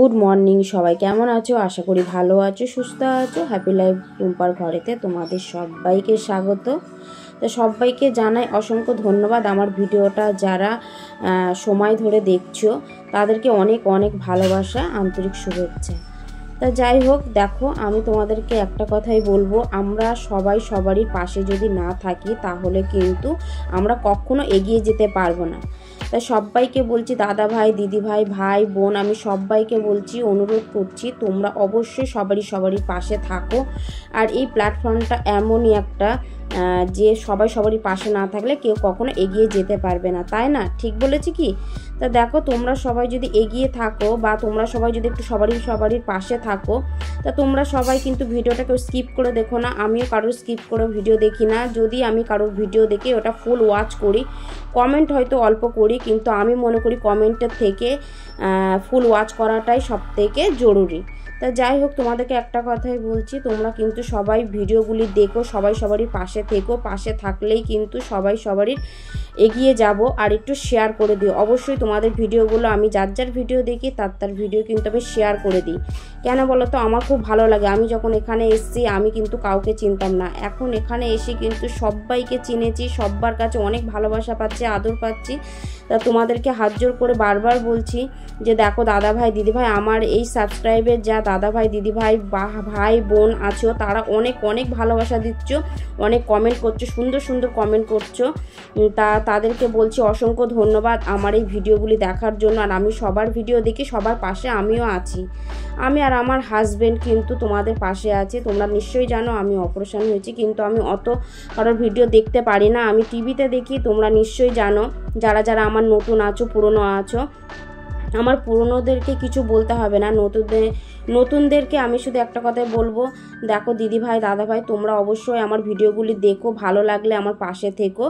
Good morning সবাই কেমন আছো? আশা করি ভালো আছো, সুস্থ আছো। হ্যাপি লাইফ টুম্পার ঘরেতে তোমাদের সবাইকে স্বাগত। তো সবাইকে জানাই অসংখ্য ধন্যবাদ। আমার ভিডিওটা যারা সময় ধরে দেখছো তাদেরকে অনেক অনেক ভালোবাসা, আন্তরিক শুভেচ্ছা। তা যাই হোক, দেখো আমি তোমাদেরকে একটা কথাই বলবো, আমরা সবাই সবারই পাশে যদি না থাকি তাহলে কিন্তু আমরা কখনো এগিয়ে যেতে পারবো না। তাই সবাইকে বলছি, দাদা ভাই, দিদি ভাই, ভাই বোন, আমি সবাইকে বলছি, অনুরোধ করছি, তোমরা অবশ্যই সবারই পাশে থাকো। আর এই প্ল্যাটফর্মটা এমনই একটা যে সবারই পাশে না থাকলে কেউ কখনো এগিয়ে যেতে পারবে না, তাই না? ঠিক বলেছি কি? তা দেখো, তোমরা সবাই যদি এগিয়ে থাকো বা তোমরা সবাই যদি একটু সবারই পাশে থাকো, তা তোমরা সবাই কিন্তু ভিডিওটা কেউ স্কিপ করে দেখো না। আমিও কারোর স্কিপ করে ভিডিও দেখি না। যদি আমি কারোর ভিডিও দেখি ওটা ফুল ওয়াচ করি। কমেন্ট হয়তো অল্প করি, কিন্তু আমি মনে করি কমেন্টের থেকে ফুল ওয়াচ করাটাই সবথেকে জরুরি। তা যাই হোক, তোমাদেরকে একটা কথাই বলছি, তোমরা কিন্তু সবাই ভিডিওগুলি দেখো, সবারই পাশে থেকো। পাশে থাকলেই কিন্তু সবারই এগিয়ে যাব। আর একটু শেয়ার করে দিও অবশ্যই। তোমাদের ভিডিওগুলো আমি যার ভিডিও দেখি তার ভিডিও কিন্তু আমি শেয়ার করে দিই। কেন বলো তো? আমার খুব ভালো লাগে। আমি যখন এখানে এসেছি আমি কিন্তু কাউকে চিনতাম না, এখন এখানে এসে কিন্তু সবাইকে চিনেছি, সবার কাছে অনেক ভালোবাসা পাচ্ছি, আদর পাচ্ছি। তা তোমাদেরকে হাত জোর করে বারবার বলছি যে দেখো দাদা ভাই, দিদি ভাই, আমার এই সাবস্ক্রাইবের যা দাদা ভাই, দিদি ভাই, ভাই বোন আছো, তারা অনেক ভালোবাসা দিচ্ছ, অনেক কমেন্ট করছো, সুন্দর কমেন্ট করছো। তাদেরকে বলছি অসংখ্য ধন্যবাদ আমার এই ভিডিওগুলি দেখার জন্য। আর আমি সবার ভিডিও দেখি, সবার পাশে আমিও আছি। আমি আর আমার হাজব্যান্ড কিন্তু তোমাদের পাশে আছি। তোমরা নিশ্চয়ই জানো আমি অপারেশন হয়েছি, কিন্তু আমি অত কারোর ভিডিও দেখতে পারি না, আমি টিভিতে দেখি। তোমরা নিশ্চয়ই জানো, যারা আমার নতুন আছো, পুরনো আছো। আমার পুরনোদেরকে কিছু বলতে হবে না, নতুনদেরকে আমি শুধু একটা কথাই বলবো, দেখো দিদি ভাই, দাদা ভাই, তোমরা অবশ্যই আমার ভিডিওগুলি দেখো, ভালো লাগলে আমার পাশে থেকো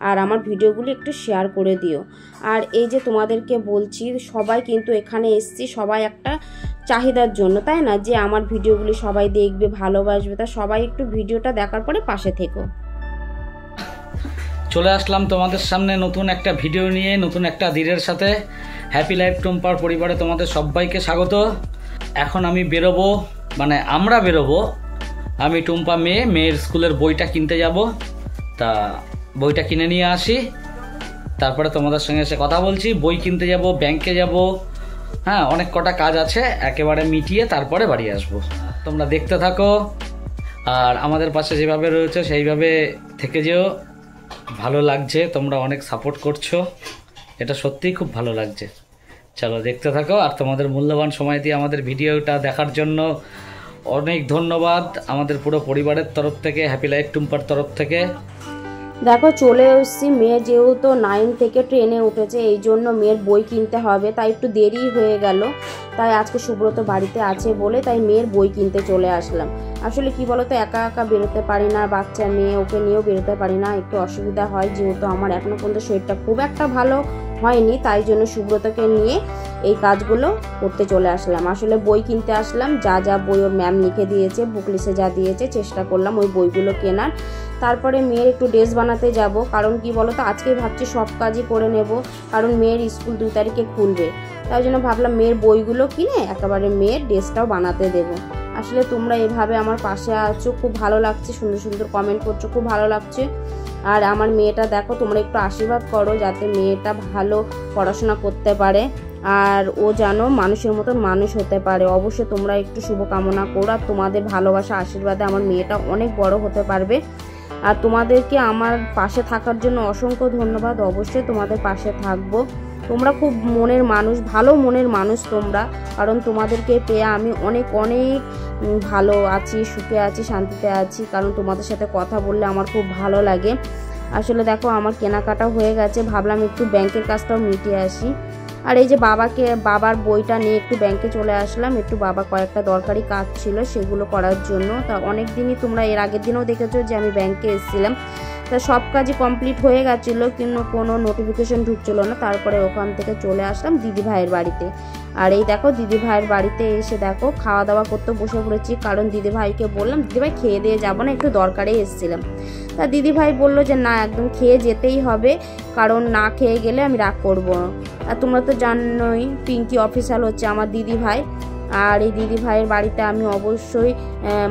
আর আমার ভিডিওগুলি একটু শেয়ার করে দিও। আর এই যে তোমাদেরকে বলছি, সবাই কিন্তু এখানে এসছি সবাই একটা চাহিদার জন্য, তাই না? যে আমার ভিডিওগুলি সবাই দেখবে, ভালোবাসবে। তা সবাই একটু ভিডিওটা দেখার পরে পাশে থেকো। চলে আসলাম তোমাদের সামনে নতুন একটা ভিডিও নিয়ে, নতুন একটা দিনের সাথে। হ্যাপি লাইফ টুম্পার পরিবারে তোমাদের সবাইকে স্বাগত। এখন আমি বেরোবো, মানে আমরা বেরোবো। আমি টুম্পা মেয়ের স্কুলের বইটা কিনতে যাব। তা বইটা কিনে নিয়ে আসি, তারপরে তোমাদের সঙ্গে এসে কথা বলছি। বই কিনতে যাব, ব্যাংকে যাব, হ্যাঁ, অনেক কটা কাজ আছে, একেবারে মিটিয়ে তারপরে বাড়ি আসবো। তোমরা দেখতে থাকো আর আমাদের পাশে যেভাবে রয়েছে সেইভাবে থেকে যেও। ভালো লাগছে, তোমরা অনেক সাপোর্ট করছো, এটা সত্যিই খুব ভালো লাগছে। চলো দেখতে থাকো। আর তোমাদের মূল্যবান সময় দিয়ে আমাদের ভিডিওটা দেখার জন্য অনেক ধন্যবাদ আমাদের পুরো পরিবারের তরফ থেকে, হ্যাপি লাইফ টুম্পার তরফ থেকে। দেখো চলে এসেছি। মেয়ে যেহেতু 9 থেকে ট্রেনে উঠেছে, এই জন্য মেয়ের বই কিনতে হবে, তাই একটু দেরি হয়ে গেল। তাই আজকে সুব্রত বাড়িতে আছে বলে তাই মেয়ের বই কিনতে চলে আসলাম। আসলে কি বলতো, একা বেরোতে পারি না, বাচ্চা মেয়ে, ওকে নিয়েও বেরোতে পারি না, একটু অসুবিধা হয়। যেহেতু আমার এখনো পর্যন্ত শরীরটা খুব একটা ভালো হয়নি, তাই জন্য সুব্রতকে নিয়ে এই কাজগুলো করতে চলে আসলাম। আসলে বই কিনতে আসলাম, যা বই ওর ম্যাম লিখে দিয়েছে, বুকলিসে যা দিয়েছে, চেষ্টা করলাম ওই বইগুলো কেনার। তারপরে মেয়ের একটু ড্রেস বানাতে যাব, কারণ কি বলতো, আজকেই ভাবছি সব কাজই করে নেব, কারণ মেয়ের স্কুল 2 তারিখে খুলবে। তাই জন্য ভাবলাম মেয়ের বইগুলো কিনে একেবারে মেয়ের ড্রেসটাও বানাতে দেব। আসলে তোমরা এভাবে আমার পাশে আছো, খুব ভালো লাগছে, সুন্দর কমেন্ট করছো, খুব ভালো লাগছে। আর আমার মেয়েটা দেখো, তোমরা একটু আশীর্বাদ করো যাতে মেয়েটা ভালো পড়াশোনা করতে পারে আর ও যেন মানুষের মতন মানুষ হতে পারে। অবশ্যই তোমরা একটু শুভকামনা করো, আর তোমাদের ভালোবাসা আশীর্বাদে আমার মেয়েটা অনেক বড় হতে পারবে। আর তোমাদেরকে আমার পাশে থাকার জন্য অসংখ্য ধন্যবাদ। অবশ্যই তোমাদের পাশে থাকবো। তোমরা খুব মনের মানুষ, ভালো মনের মানুষ তোমরা, কারণ তোমাদেরকে পেয়ে আমি অনেক ভালো আছি, সুখে আছি, শান্তিতে আছি, কারণ তোমাদের সাথে কথা বললে আমার খুব ভালো লাগে। আসলে দেখো আমার কেনাকাটা হয়ে গেছে, ভাবলাম একটু ব্যাংকের কাজটাও মিটিয়ে আসি। আর এই যে বাবার বইটা নিয়ে একটু ব্যাংকে চলে আসলাম, একটু বাবা কয়েকটা দরকারি কাজ ছিল সেগুলো করার জন্য। তা অনেক দিনই তোমরা এর আগের দিনও দেখেছো যে আমি ব্যাংকে এসেছিলাম। তা সব কাজই কমপ্লিট হয়ে গেছিলো, কিন্তু কোনো নোটিফিকেশন ঢুকছিল না। তারপরে ওখান থেকে চলে আসলাম দিদি ভাইয়ের বাড়িতে। আর এই দেখো দিদি ভাইয়ের বাড়িতে এসে দেখো খাওয়া দাওয়া করতে বসে পড়েছি, কারণ দিদি ভাইকে বললাম দিদি ভাই খেয়ে দিয়ে যাবো না, একটু দরকারে এসেছিলাম। তা দিদি ভাই বললো যে না একদম খেয়ে যেতেই হবে, কারণ না খেয়ে গেলে আমি রাগ করবো। আর তোমরা তো জানোই পিঙ্কি অফিসিয়াল হচ্ছে আমার দিদি ভাই, আর এই দিদি ভাইয়ের বাড়িতে আমি অবশ্যই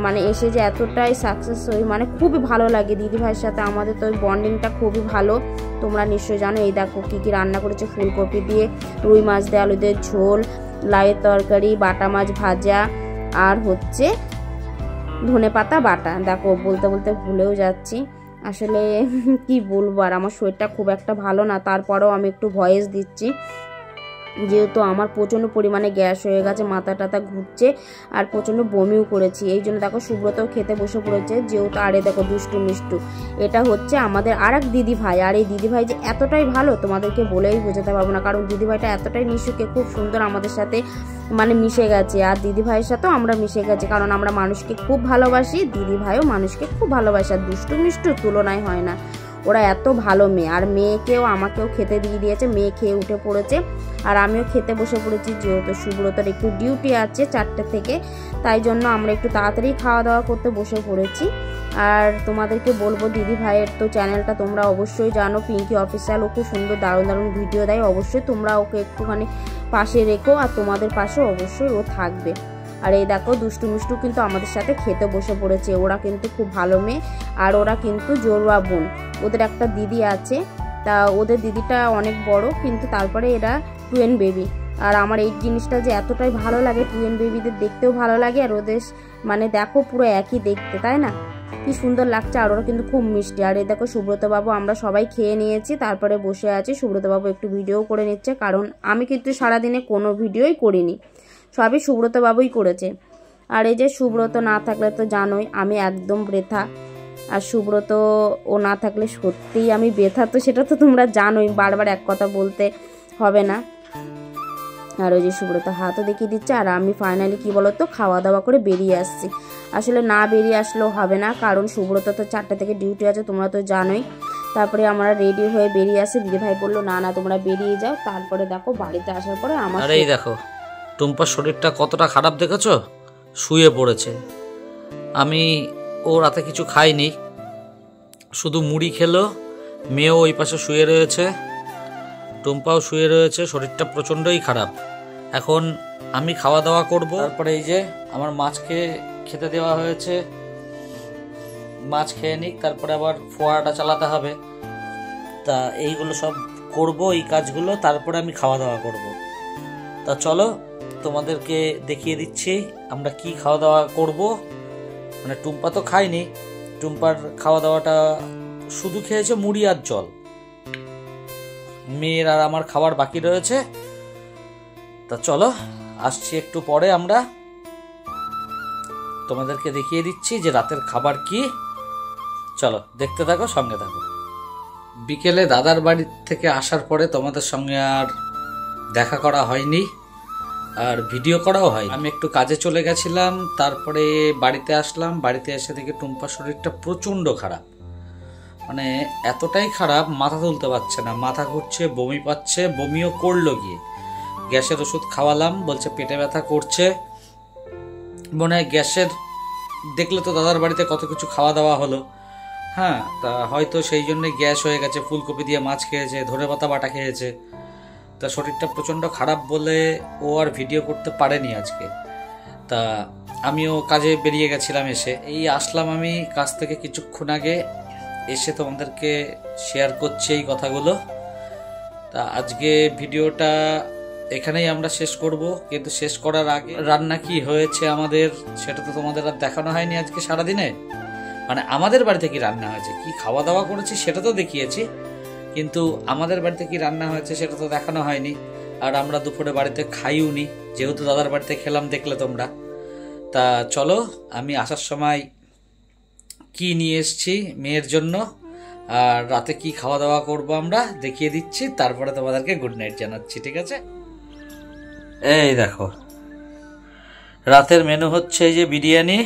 মানে এসে যে এতটাই সাকসেস হই, মানে খুবই ভালো লাগে দিদি ভাইয়ের সাথে আমাদের, তো ওই বন্ডিংটা খুবই ভালো। তোমরা নিশ্চয়ই জানো। এই দেখো কী কী রান্না করেছে, ফুলকপি দিয়ে রুই মাছ দিয়ে আলু দিয়ে ঝোল, লাউয়ের তরকারি, বাটা মাছ ভাজা, আর হচ্ছে ধনেপাতা বাটা। দেখো বলতে বলতে ভুলেও যাচ্ছি, আসলে কি বলবো, আর আমার শরীরটা খুব একটা ভালো না, তারপরেও আমি একটু ভয়েস দিচ্ছি, যেহেতু আমার প্রচণ্ড পরিমাণে গ্যাস হয়ে গেছে, মাথা টাথা ঘুরছে, আর প্রচণ্ড বমিও করেছি। এই জন্য দেখো সুব্রতও খেতে বসে পড়েছে যেহেতু। আরে দেখো দুষ্টু মিষ্টু, এটা হচ্ছে আমাদের আর এক দিদি ভাই। আর এই দিদি ভাই যে এতটাই ভালো তোমাদেরকে বলেই বোঝাতে পারবো না, কারণ দিদি ভাইটা এতটাই মিশুকে খুব সুন্দর আমাদের সাথে মানে মিশে গেছে, আর দিদি ভাইয়ের সাথেও আমরা মিশে গেছি, কারণ আমরা মানুষকে খুব ভালোবাসি, দিদি ভাইও মানুষকে খুব ভালোবাসে, আর দুষ্টু মিষ্টু তুলনায় হয় না। ওরা এত ভালো মেয়ে, আর মেয়েকেও আমাকেও খেতে দিয়ে দিয়েছে, মেয়ে খেয়ে উঠে পড়েছে, আর আমিও খেতে বসে পড়েছি, যেহেতু সুব্রতর একটু ডিউটি আছে 4টে থেকে, তাই জন্য আমরা একটু তাড়াতাড়ি খাওয়া দাওয়া করতে বসে পড়েছি। আর তোমাদেরকে বলবো দিদি ভাইয়ের তো চ্যানেলটা তোমরা অবশ্যই জানো, পিঙ্কি অফিসিয়াল, ও খুব সুন্দর দারুণ দারুণ ভিডিও দেয়, অবশ্যই তোমরা ওকে একটুখানি পাশে রেখো, আর তোমাদের পাশে অবশ্যই ও থাকবে। আর এই দেখো দুষ্টু মিষ্টু কিন্তু আমাদের সাথে খেতে বসে পড়েছে, ওরা কিন্তু খুব ভালো মেয়ে, আর ওরা কিন্তু জোরুয়া বোন। ওদের একটা দিদি আছে, তা ওদের দিদিটা অনেক বড়, কিন্তু তারপরে এরা টুয়েন বেবি। আর আমার এই জিনিসটা যে এতটাই ভালো লাগে, টুয়েন বেবিদের দেখতেও ভালো লাগে, আর ওদের মানে দেখো পুরো একই দেখতে, তাই না, কি সুন্দর লাগছে, আর ওরা কিন্তু খুব মিষ্টি। আর এই দেখো সুব্রতবাবু, আমরা সবাই খেয়ে নিয়েছি, তারপরে বসে আছি, সুব্রতবাবু একটু ভিডিও করে নিচ্ছে, কারণ আমি কিন্তু সারাদিনে কোনো ভিডিওই করিনি, সবই সুব্রতবাবুই করেছে। আর এই যে সুব্রত না থাকলে তো জানোই আমি একদম বৃথা, আর সুব্রত ও না থাকলে সত্যিই আমি বৃথা, তো সেটা তো তোমরা জানোই, বারবার এক কথা বলতে হবে না। আর ওই যে সুব্রত হাতও দেখিয়ে দিচ্ছে, আর আমি ফাইনালি কি বলতো খাওয়া দাওয়া করে বেরিয়ে আসছি। আসলে না বেরিয়ে আসলেও হবে না, কারণ সুব্রত তো 4টে থেকে ডিউটি আছে, তোমরা তো জানোই। তারপরে আমরা রেডি হয়ে বেরিয়ে আসি, দিদিভাই বললো না না তোমরা বেরিয়ে যাও। তারপরে দেখো বাড়িতে আসার পরে আমার এই দেখো টুম্পার শরীরটা কতটা খারাপ দেখেছো, শুয়ে পড়েছে। আমি ও রাতে কিছু খাইনি, শুধু মুড়ি খেলো, মেয়েও ওই পাশে শুয়ে রয়েছে, টুম্পাও শুয়ে রয়েছে, শরীরটা প্রচণ্ডই খারাপ। এখন আমি খাওয়া দাওয়া করব, তারপরে এই যে আমার মাছকে খেতে দেওয়া হয়েছে, মাছ খেয়ে নিক, তারপরে আবার ফোয়ারাটা চালাতে হবে, তা এইগুলো সব করব, এই কাজগুলো, তারপরে আমি খাওয়া দাওয়া করব। তা চলো তোমাদেরকে দেখিয়ে দিচ্ছি আমরা কি খাওয়া দাওয়া করব। মানে টুম্পা তো খায়নি, টুম্পার খাওয়া দাওয়াটা শুধু খেয়েছে মুড়ি আর জল, মেয়ের আর আমার খাবার বাকি রয়েছে। তা চলো আসছি একটু পরে, আমরা তোমাদেরকে দেখিয়ে দিচ্ছি যে রাতের খাবার কি। চলো দেখতে থাকো, সঙ্গে থাকো। বিকেলে দাদার বাড়ি থেকে আসার পরে তোমাদের সঙ্গে আর দেখা করা হয়নি, আর ভিডিও করাও হয়। আমি একটু কাজে চলে গেছিলাম, তারপরে বাড়িতে আসলাম, বাড়িতে এসে দেখি টুম্পার শরীরটা প্রচণ্ড খারাপ, মানে এতটাই খারাপ মাথা তুলতে পারছে না, মাথা ঘুরছে, বমি পাচ্ছে, বমিও করলো গিয়ে। গ্যাসের ওষুধ খাওয়ালাম, বলছে পেটে ব্যথা করছে, মনে হয় গ্যাসের, দেখলে তো দাদার বাড়িতে কত কিছু খাওয়া দাওয়া হলো, হ্যাঁ, তা হয়তো সেই জন্যে গ্যাস হয়ে গেছে, ফুলকপি দিয়ে মাছ খেয়েছে, ধনেপাতা বাটা খেয়েছে, তা শরীরটা প্রচণ্ড খারাপ বলে ও আর ভিডিও করতে পারেনি আজকে। তা আমিও কাজে বেরিয়ে গেছিলাম, এসে এই আসলাম আমি কাজ থেকে কিছুক্ষণ আগে, এসে তোমাদেরকে শেয়ার করছি এই কথাগুলো। তা আজকে ভিডিওটা এখানেই আমরা শেষ করব, কিন্তু শেষ করার আগে রান্না কি হয়েছে আমাদের সেটা তো তোমাদের আর দেখানো হয়নি আজকে সারাদিনে। মানে আমাদের বাড়িতে কি রান্না হয়েছে, কি খাওয়া দাওয়া করেছি সেটা তো দেখিয়েছি, কিন্তু আমাদের বাড়িতে কি রান্না হয়েছে সেটা তো দেখানো হয়নি। আর আমরা দুপুরে বাড়িতে খাইও নি, যেহেতু দাদার বাড়িতে খেলাম দেখলে তোমরা। তা চলো আমি আসার সময় কি নিয়ে এসেছি মেয়ের জন্য, আর রাতে কি খাওয়া দাওয়া করব আমরা দেখিয়ে দিচ্ছি, তারপরে তোমাদেরকে গুড নাইট জানাচ্ছি, ঠিক আছে? এই দেখো রাতের মেনু হচ্ছে এই যে বিরিয়ানি,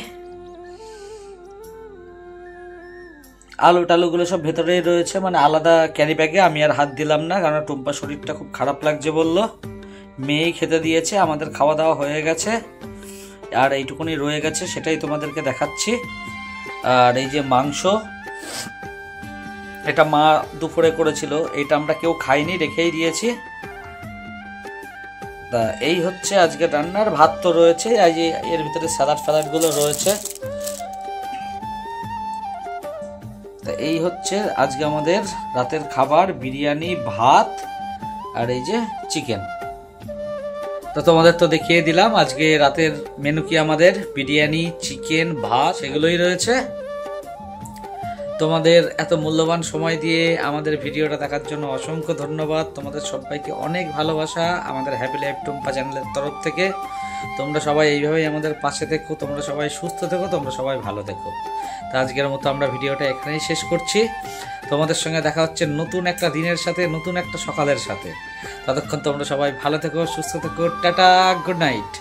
আলু টালুগুলো সব ভেতরেই রয়েছে, মানে আলাদা ক্যারি ব্যাগে, আমি আর হাত দিলাম না, কারণ টুম্পার শরীরটা খুব খারাপ লাগছে বললো, মেয়েই খেতে দিয়েছে, আমাদের খাওয়া দাওয়া হয়ে গেছে, আর এইটুকুনি রয়ে গেছে সেটাই তোমাদেরকে দেখাচ্ছি। আর এই যে মাংস, এটা মা দুপুরে করেছিল, এটা আমরা কেউ খাইনি, রেখেই দিয়েছি। তা এই হচ্ছে আজকে রান্নার। ভাত তো রয়েছে, এই যে এর ভিতরে স্যালাড গুলো রয়েছে। তা এই হচ্ছে আজকে আমাদের রাতের খাবার, বিরিয়ানি, ভাত আর এই যে চিকেন। তো তোমাদের তো দেখিয়ে দিলাম আজকে রাতের মেনু কি আমাদের, বিরিয়ানি, চিকেন, ভাত, সেগুলোই রয়েছে। তোমাদের এত মূল্যবান সময় দিয়ে আমাদের ভিডিওটা দেখার জন্য অসংখ্য ধন্যবাদ। তোমাদের সবাইকে অনেক ভালোবাসা আমাদের হ্যাপি লাইফ টুম্পা চ্যানেলের তরফ থেকে। তোমরা সবাই এইভাবেই আমাদের পাশে থেকো, তোমরা সবাই সুস্থ থেকো, তোমরা সবাই ভালো থেকো। তো আজকের মতো আমরা ভিডিওটা এখানেই শেষ করছি। তোমাদের সঙ্গে দেখা হচ্ছে নতুন একটা দিনের সাথে, নতুন একটা সকালের সাথে। ততক্ষণ তোমরা সবাই ভালো থেকো, সুস্থ থেকো। Tata, good night.